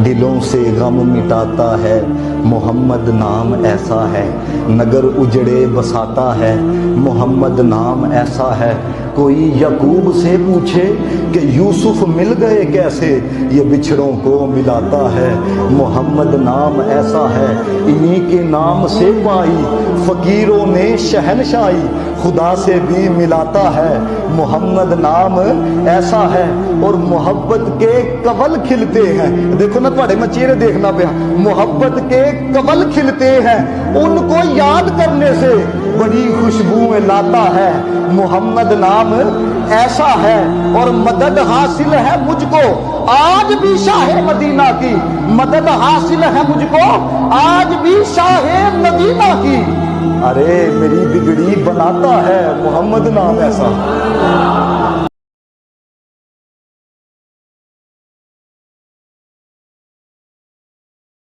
دلوں سے غم مٹاتا ہے محمد نام ایسا ہے، نگر اجڑے بساتا ہے محمد نام ایسا ہے۔ کوئی یعقوب سے پوچھے کہ یوسف مل گئے کیسے، یہ بچھڑوں کو ملاتا ہے محمد نام ایسا ہے۔ انہی کے نام سے پائی فقیروں نے شہنشاہی، خدا سے بھی ملاتا ہے محمد نام ایسا ہے۔ اور محبت کے کنول کھلتے ہیں، دیکھو نا تھوڑے میں چہرے دیکھنا پیا، محبت کے کنول کھلتے ہیں، ان کو یاد کرنے سے بڑی خوشبوئیں لاتا ہے محمد نام ایسا ہے۔ اور مدد حاصل ہے مجھ کو آج بھی شاہ مدینہ کی، مدد حاصل ہے مجھ کو آج بھی شاہ مدینہ کی۔ ارے میری بگڑی بناتا ہے محمد نام ایسا۔